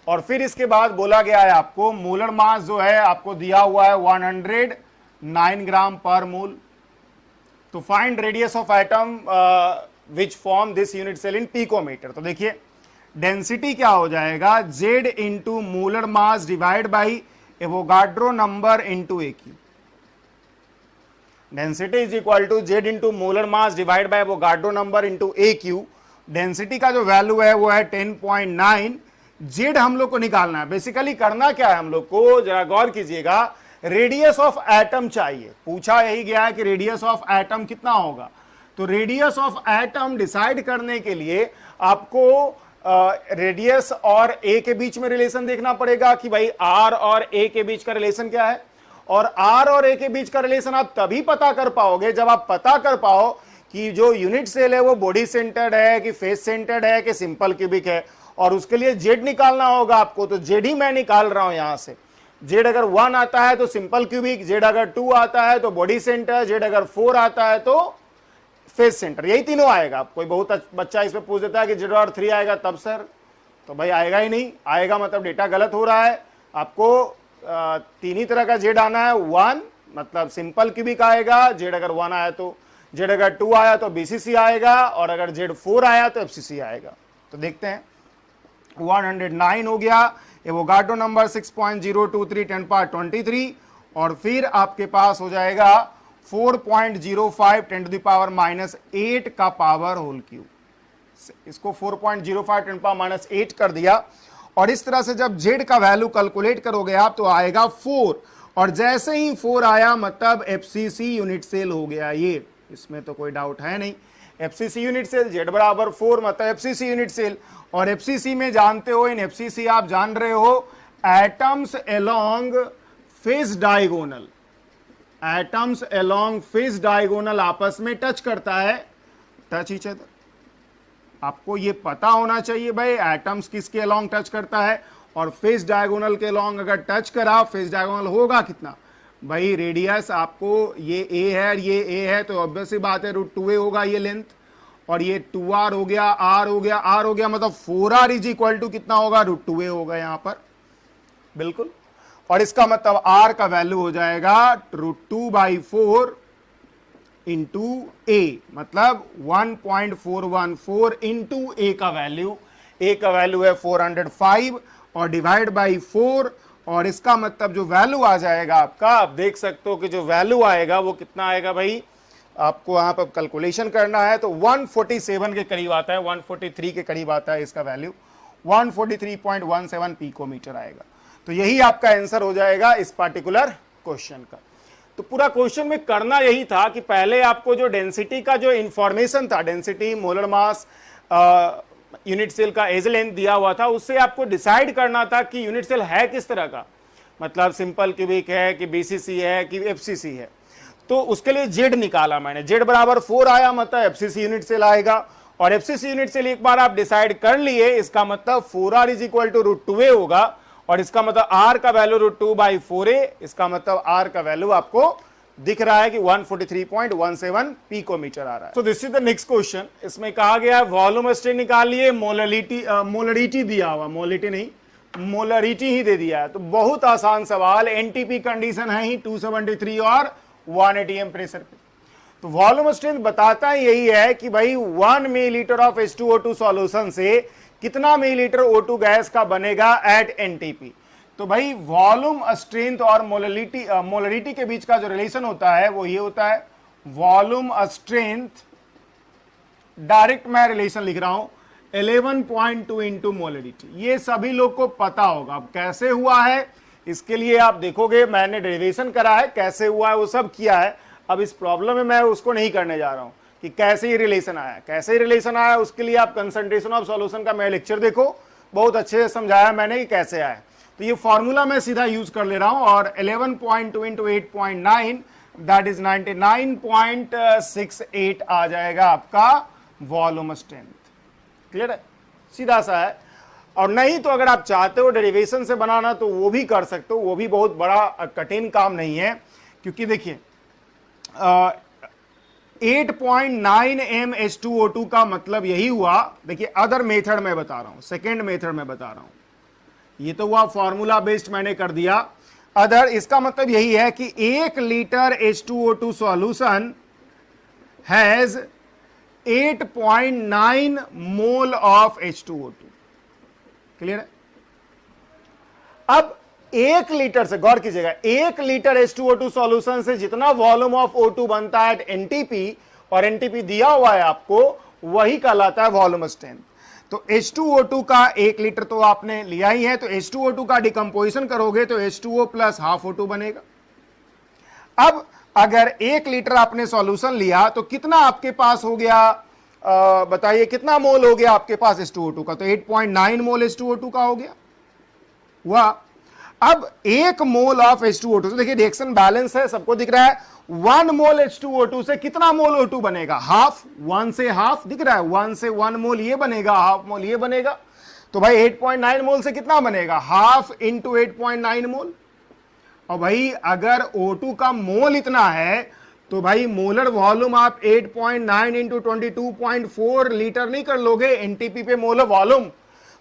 और फिर इसके बाद बोला गया है आपको मोलर मास जो है आपको दिया हुआ है 109 ग्राम पर मोल। तो find radius of atom which form this unit cell in picometre. तो देखिए डेंसिटी क्या हो जाएगा Z into molar mass divide by Avogadro number into a cube. Density is equal to Z into molar mass divide by Avogadro number into a cube. Density का जो value है वो है 10.9, Z हम लोग को निकालना है। बेसिकली करना क्या है हम लोग को, जरा गौर कीजिएगा, रेडियस ऑफ एटम चाहिए, पूछा यही गया है कि रेडियस ऑफ एटम कितना होगा। तो रेडियस ऑफ एटम डिसाइड करने के लिए आपको रेडियस और ए के बीच में रिलेशन देखना पड़ेगा कि भाई आर और ए के बीच का रिलेशन क्या है, और आर और ए के बीच का रिलेशन आप तभी पता कर पाओगे जब आप पता कर पाओ कि जो यूनिट सेल है वो बॉडी सेंटर्ड है कि फेस सेंटर्ड है कि सिंपल क्यूबिक है, और उसके लिए जेड निकालना होगा आपको। तो जेड ही मैं निकाल रहा हूं यहां से। जेड अगर 1 आता है तो सिंपल क्यूबिक, जेड अगर 2 आता है तो बॉडी सेंटर, जेड अगर 4 आता है तो फेस सेंटर, यही तीनों आएगा। कोई बहुत बच्चा इसमें पूछ देता है कि जेड और 3 आएगा तब सर, तो भाई आएगा ही नहीं, आएगा मतलब डेटा गलत हो रहा है। आपको तीन ही तरह का जेड आना है। 1 मतलब सिंपल क्यूबिक आएगा, जेड अगर 1 आया तो, जेड अगर 2 आया तो बीसीसी आएगा, और अगर जेड 4 आया तो एफसीसी आएगा। तो देखते हैं 109 हो गया, एवोगाड्रो नंबर 6.023 10 पावर 23, और फिर आपके पास हो जाएगा 4.05 10 टू द पावर -8 का पावर होल क्यूब। इसको 4.05 10 पावर -8 कर दिया, और इस तरह से जब z का वैल्यू कैलकुलेट करोगे आप तो आएगा 4, और जैसे ही 4 आया मतलब एफसीसी यूनिट सेल हो गया। ये इसमें तो कोई डाउट है नहीं, एफसीसी यूनिट सेल, z बराबर 4 मतलब एफसीसी यूनिट सेल। और एफसीसी में जानते हो, इन एफसीसी आप जान रहे हो atoms along face diagonal, atoms along face diagonal आपस में टच करता है, टच ईच अदर। आपको ये पता होना चाहिए भाई एटम्स किसके अलोंग टच करता है, और फेस डायगोनल के अलोंग अगर टच करा, फेस डायगोनल होगा कितना भाई, रेडियस आपको ये a है, ये a है तो ऑब्वियस सी बात है √2a होगा ये लेंथ, और ये 2r हो गया, r हो गया, r हो गया, मतलब 4r इज इक्वल टू कितना होगा, √2a होगा यहां पर, बिल्कुल। और इसका मतलब r का वैल्यू हो जाएगा √2/4 इंटू a, मतलब 1.414 इंटू a का वैल्यू, a का वैल्यू है 405 और डिवाइड बाई 4, और इसका मतलब जो वैल्यू आ जाएगा आपका, आप देख सकते हो कि जो वैल्यू आएगा वो कितना आएगा भाई, आपको यहां पर कैलकुलेशन करना है तो 147 के करीब आता है, 143 के करीब आता है इसका वैल्यू, 143.17 पिकोमीटर आएगा। तो यही आपका आंसर हो जाएगा इस पार्टिकुलर क्वेश्चन का। तो पूरा क्वेश्चन में करना यही था कि पहले आपको जो डेंसिटी का जो इंफॉर्मेशन था, density, molar mass, unit cell का एज लेंथ दिया हुआ था, उससे आपको डिसाइड करना था कि यूनिट सेल है किस तरह का, मतलब सिंपल क्यूबिक है कि बीसीसी है कि एफसीसी है। तो उसके लिए जेड निकाला मैंने, जेड बराबर 4 आया मतलब एफसीसी यूनिट सेल आएगा, और एफसीसी यूनिट सेल एक बार आप डिसाइड कर लिए, इसका मतलब 4r is equal to √2a होगा, और इसका मतलब r का वैल्यू √2/4a, इसका मतलब r का वैल्यू आपको दिख रहा है कि 143.17 पिकोमीटर आ रहा है। तो this is the next question. इसमें कहा गया है वॉल्यूम स्ट्रेन निकालिए, मोलरिटी दिया हुआ, मोलिटी नहीं मोलरिटी ही दे दिया है। तो बहुत आसान सवाल, एनटीपी कंडीशन है ही 273 और 180 एम प्रेशर पे। तो वॉल्यूम स्ट्रेंथ बताता यही है कि भाई 1 मिलीलीटर ऑफ H2O2 सॉल्यूशन से कितना मिलीलीटर O2 गैस का बनेगा एट एनटीपी। तो भाई वॉल्यूम स्ट्रेंथ और मोलरिटी के बीच का जो रिलेशन होता है वो ये होता है, वॉल्यूम स्ट्रेंथ, डायरेक्ट मैं रिलेशन लिख रहा हूं 11.2 इंटू मोलरिटी। ये सभी लोग को पता होगा। अब कैसे हुआ है इसके लिए आप देखोगे, मैंने डेरिवेशन करा है, कैसे हुआ है वो सब किया है। अब इस प्रॉब्लम में मैं उसको नहीं करने जा रहा हूं कि कैसे ही रिलेशन आया, कैसे ही रिलेशन आया। उसके लिए आप कंसंट्रेशन ऑफ सॉल्यूशन का मैं लेक्चर देखो, बहुत अच्छे से समझाया मैंने कि कैसे आया। तो ये फॉर्मूला मैं सीधा यूज कर ले रहा हूं, और 11.2 इंटू 8.9 दैट इज 99.68 आ जाएगा आपका वॉल्यूम स्ट्रेंथ। क्लियर है, सीधा सा है। और नहीं तो अगर आप चाहते हो डेरिवेशन से बनाना तो वो भी कर सकते हो, वो भी बहुत बड़ा कठिन काम नहीं है। क्योंकि देखिए 8.9 m H2O2 का मतलब यही हुआ। देखिए अदर मेथड में बता रहा हूं, सेकेंड मेथड में बता रहा हूं, ये तो हुआ फॉर्मूला बेस्ड मैंने कर दिया। अदर इसका मतलब यही है कि 1 litre H2O2 solution has 8.9 mole of H2O2। Clear है। अब 1 लीटर से गौर कीजिएगा, 1 लीटर H2O2 सॉल्यूशन से जितना वॉल्यूम ऑफ O2 बनता है एनटीपी, और एनटीपी दिया हुआ है आपको, वही कहलाता है वॉल्यूम स्ट्रेंथ। तो H2O2 का 1 लीटर तो आपने लिया ही है, तो H2O2 का डिकम्पोजिशन करोगे तो H2O प्लस हाफ O2 बनेगा। अब अगर 1 लीटर आपने सॉल्यूशन लिया तो कितना आपके पास हो गया बताइए कितना मोल हो गया आपके पास H2O2 का? तो 8.9 मोल H2O2 का हो गया। वाह, अब 1 मोल ऑफ H2O2 से देखिए रिएक्शन बैलेंस है, सबको दिख रहा है। 1 मोल H2O2 से कितना मोल O2 बनेगा? हाफ। 1 से हाफ दिख रहा है, 1 से 1 मोल ये बनेगा, हाफ मोल ये बनेगा। तो भाई 8.9 मोल से कितना बनेगा? हाफ इंटू 8.9 मोल। और भाई अगर O2 का मोल इतना है तो भाई मोलर वॉल्यूम आप 8.9 इंटू 22.4 लीटर नहीं कर लोगे एनटीपी पे मोलर वॉल्यूम।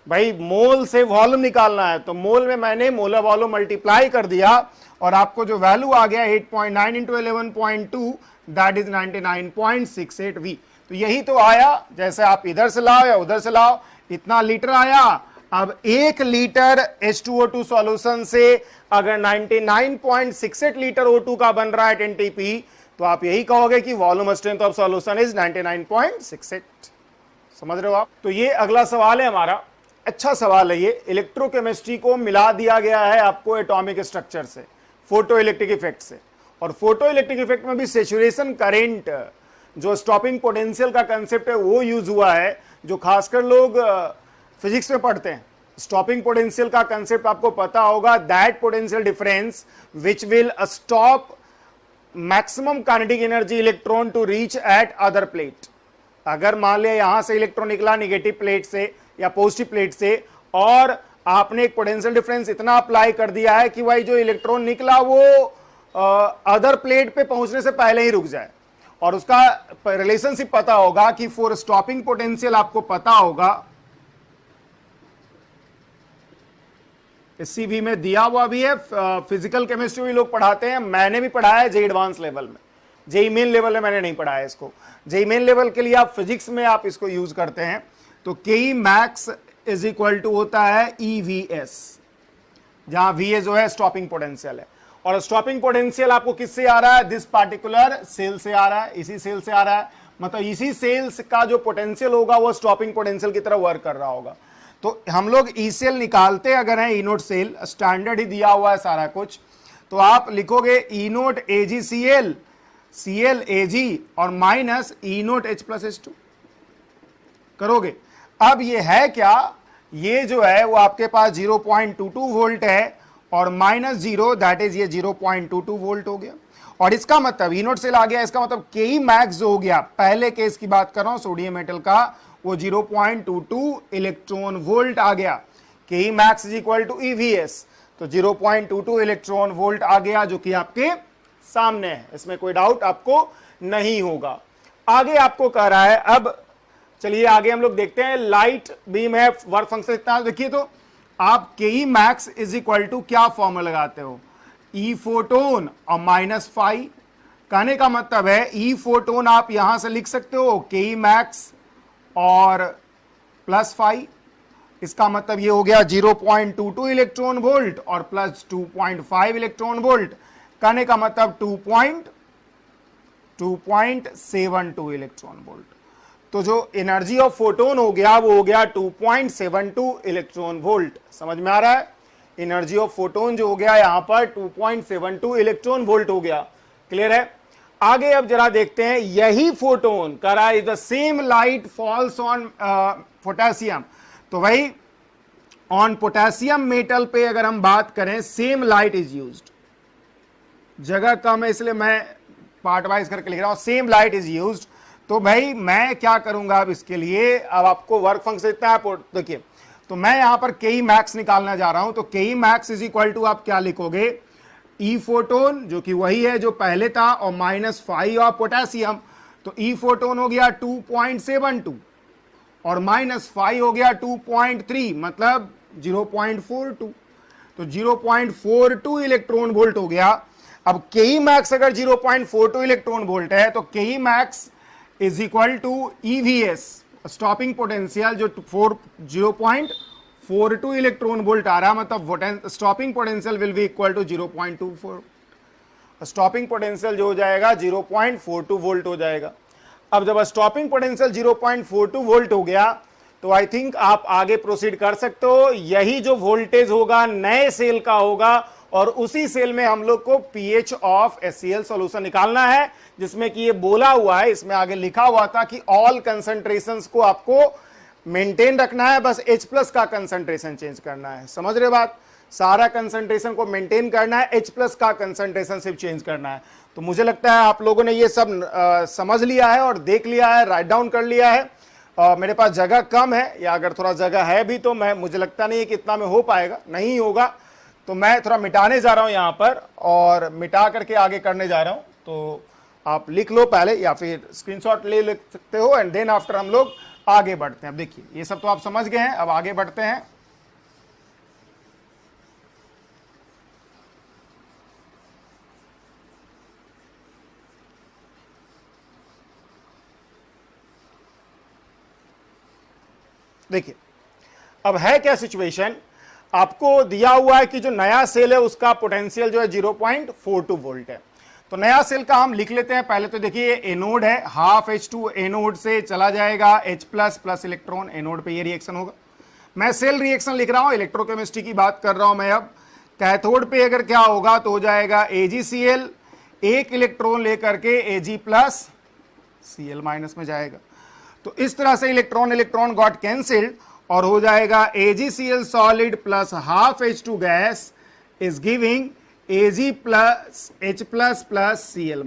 भाई मोल से वॉल्यूम निकालना है तो मोल में मैंने मोलर वॉल्यूम मल्टीप्लाई कर दिया और आपको जो वैल्यू आ गया 8.9 इंटू 11.2 दैट इज 99.68 वी। तो यही तो आया, जैसे आप इधर से लाओ या उधर से लाओ, इतना लीटर आया। अब 1 लीटर H2O2 सॉल्यूशन से अगर 99.68 लीटर O2 का बन रहा है 10 TP, तो आप यही कहोगे कि volume strength of solution is 99.68। समझ रहे हो आप? तो ये अगला सवाल है हमारा, अच्छा सवाल है ये। इलेक्ट्रोकेमिस्ट्री को मिला दिया गया है आपको एटॉमिक स्ट्रक्चर से, फोटो इलेक्ट्रिक इफेक्ट से। और फोटो इलेक्ट्रिक इफेक्ट में भी सैचुरेशन करंट, जो स्टॉपिंग पोटेंशियल का कंसेप्ट है वो यूज हुआ है, जो खासकर लोग फिजिक्स में पढ़ते हैं। स्टॉपिंग पोटेंशियल का कंसेप्ट आपको पता होगा, that potential difference which will stop maximum kinetic energy electron to reach at other plate. अगर मान लिया यहां से इलेक्ट्रॉन निकला नेगेटिव प्लेट से या पॉजिटिव प्लेट से, और आपने एक पोटेंशियल डिफरेंस इतना अप्लाई कर दिया है कि भाई जो इलेक्ट्रॉन निकला वो अदर प्लेट पे पहुंचने से पहले ही रुक जाए, और उसका रिलेशनशिप पता होगा कि फॉर स्टॉपिंग पोटेंशियल आपको पता होगा, सीवी में दिया हुआ भी है, फिजिकल केमिस्ट्री भी लोग पढ़ाते हैं, मैंने भी पढ़ाया है जे एडवांस लेवल में। जेई मेन लेवल में मैंने नहीं पढ़ाया इसको, जेई मेन लेवल के लिए आप फिजिक्स में आप इसको यूज करते हैं। तो K max is equal to होता है EVS, जहां VA जो है स्टॉपिंग पोटेंशियल है। और स्टॉपिंग पोटेंशियल आपको किससे आ रहा है? दिस पार्टिकुलर सेल से आ रहा है, इसी सेल से आ रहा है। मतलब इसी सेल्स का जो पोटेंशियल होगा वो स्टॉपिंग पोटेंशियल की तरह वर्क कर रहा होगा। तो हम लोग ई सेल निकालते अगर है, ई नोट सेल स्टैंडर्ड ही दिया हुआ है सारा कुछ, तो आप लिखोगे ई नोट AgCl Cl Ag और माइनस ई नोट H+H2 करोगे। अब ये है क्या? ये जो है वो आपके पास 0.22 वोल्ट है और माइनस 0 दैट इज ये 0.22 वोल्ट हो गया। और इसका मतलब ई नोट सेल आ गया, इसका मतलब के मैक्स जो हो गया, पहले केस की बात कर रहा हूं सोडियम मेटल का, वो 0.22 इलेक्ट्रॉन वोल्ट आ गया। K max is equal to EVS, तो 0.22 इलेक्ट्रॉन वोल्ट आ गया, जो कि आपके सामने है, इसमें कोई डाउट आपको नहीं होगा। आगे आपको कह रहा है, अब चलिए आगे हम लोग देखते हैं। लाइट बीम है, वर्क फंक्शन इतना देखिए, तो आप के मैक्स इज इक्वल टू क्या फॉर्मूला लगाते हो? ई फोटोन और माइनस फाई। कहने का मतलब है ई फोटोन आप यहां से लिख सकते हो के मैक्स और प्लस फाई। इसका मतलब ये हो गया 0.22 इलेक्ट्रॉन वोल्ट और प्लस 2.5 इलेक्ट्रॉन वोल्ट। कहने का मतलब 2.72 इलेक्ट्रॉन वोल्ट। तो जो एनर्जी ऑफ फोटोन हो गया वो हो गया 2.72 इलेक्ट्रॉन वोल्ट। समझ में आ रहा है? एनर्जी ऑफ फोटोन जो हो गया यहां पर 2.72 इलेक्ट्रॉन वोल्ट हो गया। क्लियर है? आगे अब जरा देखते हैं, यही फोटोन कर रहा है the same light falls on potassium. तो भाई ऑन पोटेशियम मेटल पे अगर हम बात करें, सेम लाइट इज यूज्ड, जगह कम है इसलिए मैं पार्ट वाइज करके लिख रहा हूं, सेम लाइट इज यूज्ड। तो भाई मैं क्या करूंगा अब इसके लिए, अब आपको वर्क फंक्शन इतना है, देखिए, तो मैं यहां पर के मैक्स निकालना जा रहा हूं। तो K max is equal to आप क्या लिखोगे? ई फोटोन जो कि वही है जो पहले था और माइनस 5 ऑफ पोटेशियम, तो ई फोटोन हो गया 2.72 और माइनस 5 हो गया 2.3, मतलब 0.42। तो 0.42 इलेक्ट्रॉन वोल्ट हो गया। अब के मैक्स अगर 0.42 इलेक्ट्रॉन वोल्ट है तो K max is equal to EVS stopping potential जो 0.42 इलेक्ट्रॉन वोल्ट आ रहा, मतलब stopping potential will be equal to 0.24। Stopping potential जो हो जाएगा 0.42 वोल्ट हो जाएगा। अब जब स्टॉपिंग पोटेंशियल 0.42 वोल्ट हो गया तो आई थिंक आप आगे प्रोसीड कर सकते हो। यही जो वोल्टेज होगा नए सेल का होगा और उसी सेल में हम लोग को पीएच ऑफ HCl सॉल्यूशन निकालना है, जिसमें कि ये बोला हुआ है, इसमें आगे लिखा हुआ था कि ऑल कंसंट्रेशंस को आपको मेंटेन रखना है, बस H+ का कंसंट्रेशन चेंज करना है। समझ रहे बात? सारा कंसंट्रेशन को मेंटेन करना है, H+ का कंसंट्रेशन सिर्फ चेंज करना है। तो मुझे लगता है आप लोगों ने ये सब समझ लिया है और देख लिया है, राइट डाउन कर लिया है। मेरे पास जगह कम है, या अगर थोड़ा जगह है भी तो मुझे लगता नहीं है कि इतना में हो पाएगा, नहीं होगा, तो मैं थोड़ा मिटाने जा रहा हूं यहां पर और मिटा करके आगे करने जा रहा हूं। तो आप लिख लो पहले या फिर स्क्रीनशॉट ले सकते हो, एंड देन आफ्टर हम लोग आगे बढ़ते हैं। अब देखिए ये सब तो आप समझ गए हैं, अब आगे बढ़ते हैं। देखिए अब है क्या सिचुएशन, आपको दिया हुआ है कि जो नया सेल है उसका पोटेंशियल जो है 0.42 वोल्ट है। तो नया सेल का हम लिख लेते हैं। पहले तो देखिए एनोड है, हाफ H2 एनोड से चला जाएगा H+ प्लस इलेक्ट्रॉन, एनोड पे ये रिएक्शन होगा। मैं सेल रिएक्शन लिख रहा हूं, इलेक्ट्रोकेमिस्ट्री की बात कर रहा हूं मैं। अब कैथोड पे अगर क्या होगा तो हो जाएगा AgCl, एक इलेक्ट्रॉन लेकर के Ag+ Cl- में जाएगा। तो इस तरह से इलेक्ट्रॉन इलेक्ट्रॉन गॉट कैंसिल्ड और हो जाएगा AgCl solid plus half H2 gas is giving Ag plus H+ plus Cl-।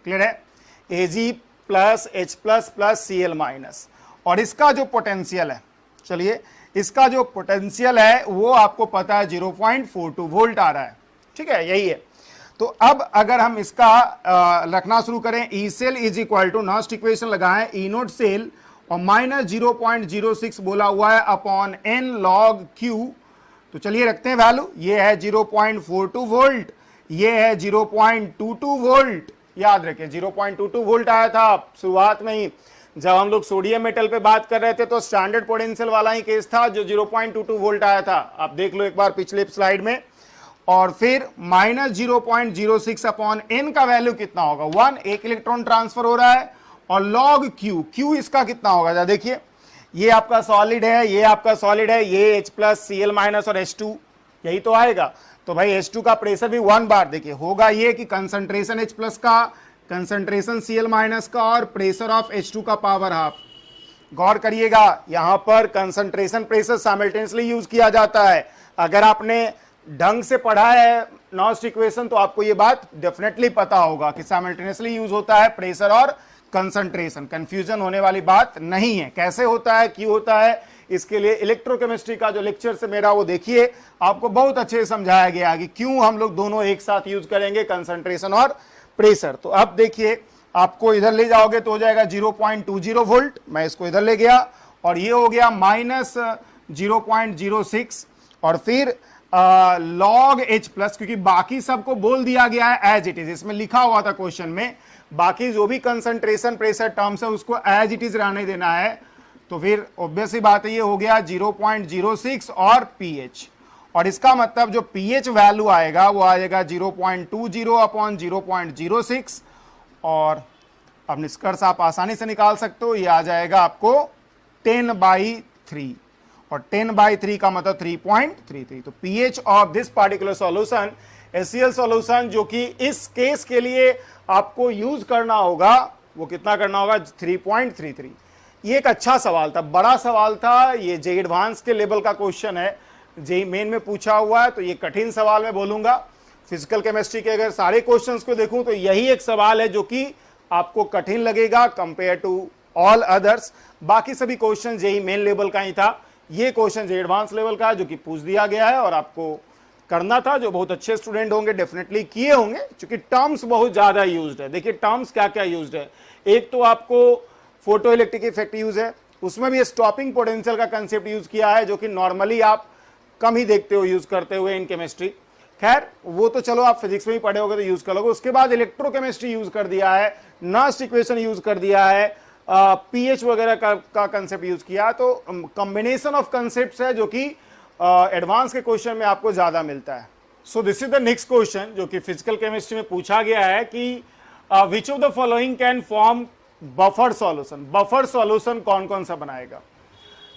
Clear है? Ag plus H+ plus Cl-। और इसका जो पोटेंशियल है, चलिए इसका जो पोटेंशियल है वो आपको पता है 0.42 वोल्ट आ रहा है, ठीक है, यही है। तो अब अगर हम इसका रखना शुरू करें, E cell is equal to, Nernst equation लगाएं, ई नोट सेल और माइनस 0.06 बोला हुआ है अपॉन n log Q। तो चलिए रखते हैं वैल्यू, ये है 0.42 वोल्ट, ये है 0.22 वोल्ट। याद रखें 0.22 वोल्ट आया था शुरुआत में ही, जब हम लोग सोडियम मेटल पे बात कर रहे थे तो स्टैंडर्ड पोटेंशियल वाला ही केस था जो 0.22 वोल्ट आया था। आप देख लो एक बार पिछले स्लाइड में। और फिर माइनस 0.06 अपॉन n का वैल्यू कितना होगा 1, एक इलेक्ट्रॉन ट्रांसफर हो रहा है, और log Q, Q इसका कितना होगा, देखिए ये आपका सॉलिड है, ये आपका सॉलिड है, ये H+ Cl- और H2 यही तो आएगा। तो भाई H2 का प्रेशर भी 1 बार देखिए होगा ये कि कंसंट्रेशन H+ का, कंसंट्रेशन Cl- का और प्रेशर ऑफ H2 का पावर हाफ। गौर करिएगा यहां पर कंसंट्रेशन प्रेशर साइमल्टेनियसली यूज किया जाता है। अगर आपने ढंग से पढ़ा है नॉस्ट इक्वेशन तो आपको यह बात डेफिनेटली पता होगा कि साइमल्टेनियसली यूज होता है प्रेशर और कंसंट्रेशन। कंफ्यूजन होने वाली बात नहीं है। कैसे होता है, क्यों होता है, इसके लिए इलेक्ट्रोकेमिस्ट्री का जो लेक्चर से मेरा वो देखिए, आपको बहुत अच्छे से समझाया गया कि क्यों हम लोग दोनों एक साथ यूज करेंगे, कंसंट्रेशन और प्रेशर। तो अब देखिए आपको इधर ले जाओगे तो हो जाएगा 0.20 वोल्ट, मैं इसको इधर ले गया, और ये हो गया माइनस 0.06, और फिर log H+, क्योंकि बाकी सबको बोल दिया गया है एज इट इज, इसमें लिखा हुआ था क्वेश्चन में, बाकी जो भी कंसंट्रेशन प्रेशर टर्म्स है उसको एज इट इज रहने देना है। तो फिर ऑब्वियस ही बात है ये हो गया 0.06 और pH, और इसका मतलब जो pH वैल्यू आएगा वो आएगा 0.20 अपॉन 0.06, और अब निष्कर्ष आप आसानी से निकाल सकते हो, ये आ जाएगा आपको 10/3, और 10/3 का मतलब 3.33। तो pH of this particular solution HCl solution जो कि इस केस के लिए आपको यूज करना होगा वो कितना करना होगा 3.33। ये एक अच्छा सवाल था, बड़ा सवाल था, ये जे एडवांस के लेवल का क्वेश्चन है, जे मेन में पूछा हुआ है, तो ये कठिन सवाल मैं बोलूंगा। फिजिकल केमिस्ट्री के अगर सारे क्वेश्चंस को देखूं तो यही एक सवाल है जो कि आपको कठिन लगेगा कंपेयर टू ऑल अदर्स। बाकी सभी क्वेश्चन जेई मेन लेवल का ही था, ये क्वेश्चन जे एडवांस लेवल का जो कि पूछ दिया गया है और आपको करना था। जो बहुत अच्छे स्टूडेंट होंगे डेफिनेटली किए होंगे, क्योंकि टर्म्स बहुत ज्यादा यूज्ड है। देखिए टर्म्स क्या क्या यूज्ड है, एक तो आपको फोटो इलेक्ट्रिक इफेक्ट यूज है, उसमें भी स्टॉपिंग पोटेंशियल का कंसेप्ट यूज किया है जो कि नॉर्मली आप कम ही देखते हो यूज करते हुए इन केमिस्ट्री। खैर वो तो चलो आप फिजिक्स में ही पढ़े होगे तो यूज कर लोगे। उसके बाद इलेक्ट्रोकेमिस्ट्री यूज कर दिया है, नॉस्ट इक्वेशन यूज कर दिया है, पीएच वगैरह का कंसेप्ट यूज किया। तो कॉम्बिनेशन ऑफ कंसेप्ट्स है जो कि एडवांस के क्वेश्चन में आपको ज्यादा मिलता है। सो this is the next question जो कि फिजिकल केमिस्ट्री में पूछा गया है कि which of the following can form buffer solution. Buffer solution कौन कौन सा बनाएगा?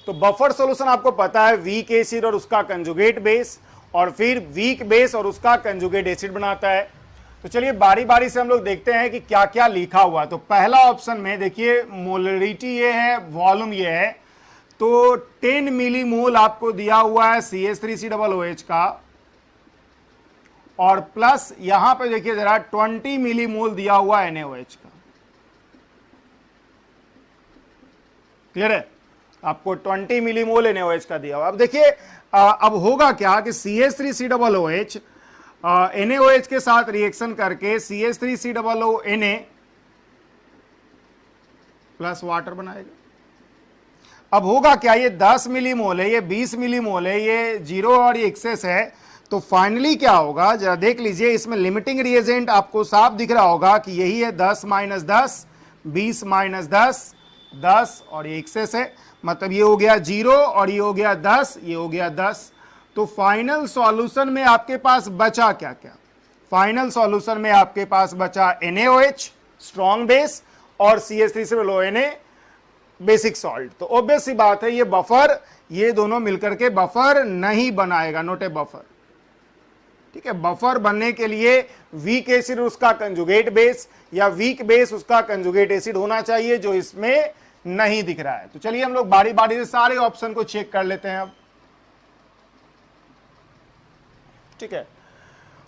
तो बफर सॉल्यूशन आपको पता है वीक एसिड और उसका कंजुगेट बेस, और फिर वीक बेस और उसका कंजुगेट एसिड बनाता है। तो चलिए बारी बारी से हम लोग देखते हैं कि क्या क्या लिखा हुआ। तो पहला ऑप्शन में देखिए मोलरिटी ये है, वॉल्यूम ये है, तो 10 मिलीमोल आपको दिया हुआ है CH3COOH का, और प्लस यहां पे देखिए जरा 20 मिलीमोल दिया हुआ NaOH का। क्लियर है, आपको 20 मिलीमोल NaOH का दिया हुआ। अब देखिए अब होगा क्या कि CH3COOH NaOH के साथ रिएक्शन करके CH3COO Na प्लस वाटर बनाएगा। अब होगा क्या, ये 10 मिलीमोल है, ये 20 मिलीमोल है, ये जीरो और ये एक्सेस है, तो फाइनली क्या होगा जरा देख लीजिए। इसमें लिमिटिंग रिएजेंट आपको साफ दिख रहा होगा कि यही है 10 - 10, 20 - 10, 10 और ये एक्सेस है, मतलब ये हो गया 0 और ये हो गया 10, ये हो गया 10। तो फाइनल सॉल्यूशन में आपके पास बचा क्या क्या? फाइनल सॉल्यूशन में आपके पास बचा NaOH स्ट्रॉन्ग बेस और CH3COO Na बेसिक सॉल्ट। तो ऑब्वियस सी बात है ये बफर, ये दोनों मिलकर के बफर नहीं बनाएगा, नोट ए बफर। ठीक है, बफर बनने के लिए वीक एसिड उसका कंजुगेट बेस या वीक बेस उसका कंजुगेट एसिड होना चाहिए, जो इसमें नहीं दिख रहा है। तो चलिए हम लोग बारी बारी से सारे ऑप्शन को चेक कर लेते हैं अब। ठीक है,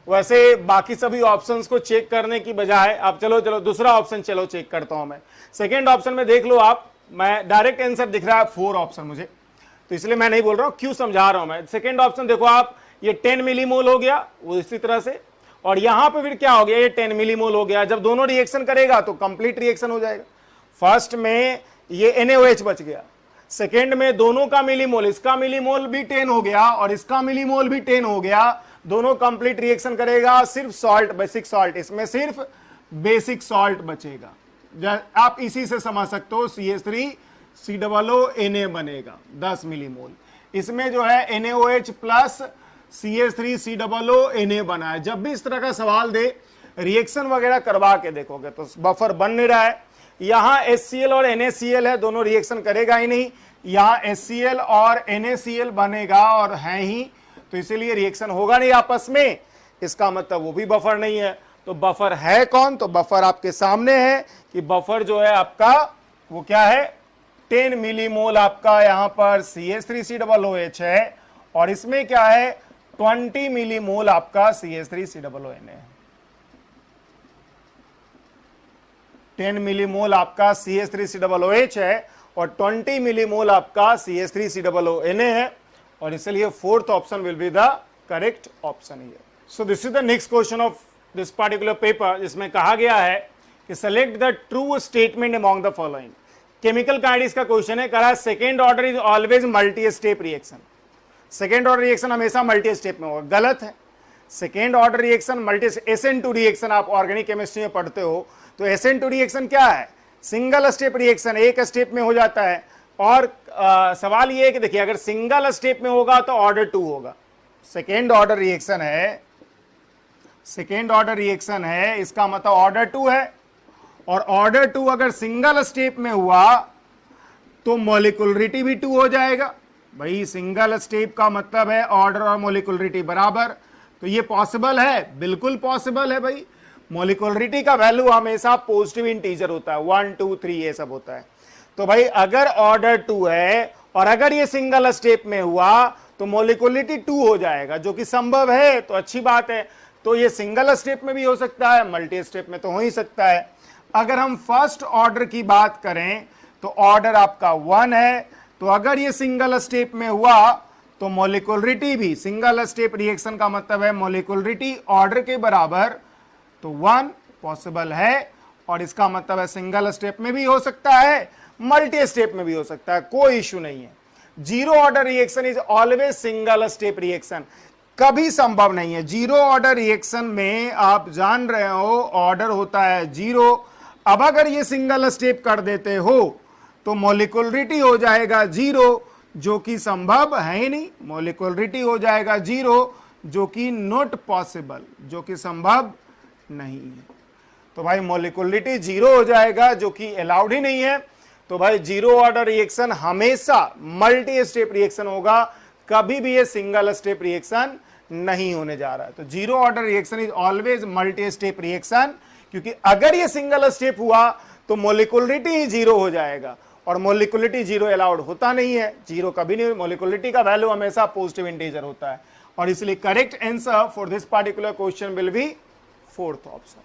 वैसे बाकी सभी ऑप्शंस को चेक करने की बजाय आप चलो दूसरा ऑप्शन चलो चेक करता हूं मैं। सेकेंड ऑप्शन में देख लो आप, मैं डायरेक्ट आंसर दिख रहा है 4 ऑप्शन मुझे, तो इसलिए मैं नहीं बोल रहा हूं, क्यों समझा रहा हूं मैं। सेकेंड ऑप्शन देखो आप, ये 10 मिलीमोल हो गया वो इसी तरह से, और यहां पे फिर क्या हो गया, ये 10 मिलीमोल हो गया। जब दोनों रिएक्शन करेगा तो कंप्लीट रिएक्शन हो जाएगा। फर्स्ट में ये NaOH बच गया, सेकेंड में दोनों का मिलीमोल, इसका मिलीमोल भी 10 हो गया और इसका मिलीमोल भी 10 हो गया, दोनों कंप्लीट रिएक्शन करेगा, सिर्फ सॉल्ट, बेसिक सॉल्ट, इसमें सिर्फ बेसिक सॉल्ट बचेगा। आप इसी से समझ सकते हो CH3COO Na बनेगा 10 मिलीमोल। इसमें जो है NaOH प्लस CH3COO Na बना है। जब भी इस तरह का सवाल दे, रिएक्शन वगैरह करवा के देखोगे तो बफर बन नहीं रहा है। यहां HCl और NaCl है, दोनों रिएक्शन करेगा ही नहीं, यहां HCl और NaCl बनेगा और है ही, तो इसीलिए रिएक्शन होगा नहीं आपस में, इसका मतलब वो भी बफर नहीं है। तो बफर है कौन? तो बफर आपके सामने है कि बफर जो है आपका वो क्या है, 10 मिलीमोल आपका यहां पर CH3COOH है, और इसमें क्या है 20 मिलीमोल आपका CH3COO Na है। 10 मिलीमोल आपका CH3COOH है और 20 मिलीमोल आपका CH3COO Na है, और इसलिए fourth option will be the correct option here. So this is the next question of this particular paper, जिसमें कहा गया है कि select the true statement among the following. Chemical kinetics का क्वेश्चन है, कहा second order is always multi step reaction. Second order reaction हमेशा multi step में होगा, गलत है। Second order reaction multi, SN2 reaction आप ऑर्गेनिक केमिस्ट्री में पढ़ते हो, तो SN2 रिएक्शन क्या है, सिंगल स्टेप रिएक्शन, एक स्टेप में हो जाता है। और सवाल ये है कि देखिए अगर सिंगल स्टेप में होगा तो ऑर्डर 2 होगा। सेकेंड ऑर्डर रिएक्शन है, सेकेंड ऑर्डर रिएक्शन है, इसका मतलब ऑर्डर 2 है, और ऑर्डर 2 अगर सिंगल स्टेप में हुआ तो मॉलिक्यूलरिटी भी 2 हो जाएगा। भाई सिंगल स्टेप का मतलब है ऑर्डर और मॉलिक्यूलरिटी बराबर, तो ये पॉसिबल है, बिल्कुल पॉसिबल है भाई। मॉलिक्यूलरिटी का वैल्यू हमेशा पॉजिटिव इंटीजर होता है, 1 2 3 ये सब होता है। तो भाई अगर ऑर्डर 2 है और अगर ये सिंगल स्टेप में हुआ तो मॉलिक्यूलरिटी 2 हो जाएगा, जो कि संभव है, तो अच्छी बात है। तो ये सिंगल स्टेप में भी हो सकता है, मल्टी स्टेप में तो हो ही सकता है। अगर हम फर्स्ट ऑर्डर की बात करें तो ऑर्डर आपका 1 है, तो अगर ये सिंगल स्टेप में हुआ तो मॉलिक्यूलरिटी भी, सिंगल स्टेप रिएक्शन का मतलब है मॉलिक्यूलरिटी ऑर्डर के बराबर, तो 1 पॉसिबल है, और इसका मतलब है सिंगल स्टेप में भी हो सकता है, मल्टी स्टेप में भी हो सकता है, कोई इश्यू नहीं है। Zero order reaction is always single step reaction, कभी संभव नहीं है। जीरो ऑर्डर रिएक्शन में आप जान रहे हो ऑर्डर होता है 0। अब अगर ये सिंगल स्टेप कर देते हो तो मॉलिक्यूलरिटी हो जाएगा 0, जो कि संभव है ही नहीं। मॉलिक्यूलरिटी हो जाएगा 0, जो कि नॉट पॉसिबल, जो कि संभव नहीं है। तो भाई मॉलिक्यूलरिटी 0 हो जाएगा, जो कि अलाउड ही नहीं है। तो भाई जीरो ऑर्डर रिएक्शन हमेशा मल्टी स्टेप रिएक्शन होगा, कभी भी ये सिंगल स्टेप रिएक्शन नहीं होने जा रहा है। तो zero order reaction is always multi step reaction, क्योंकि अगर ये सिंगल स्टेप हुआ तो मोलिकुलरिटी ही जीरो हो जाएगा, और मोलिकुलरिटी जीरो अलाउड होता नहीं है, जीरो कभी नहीं, मोलिकुलरिटी का वैल्यू हमेशा पॉजिटिव इंटीजर होता है। और इसलिए correct answer for this particular question will be fourth option.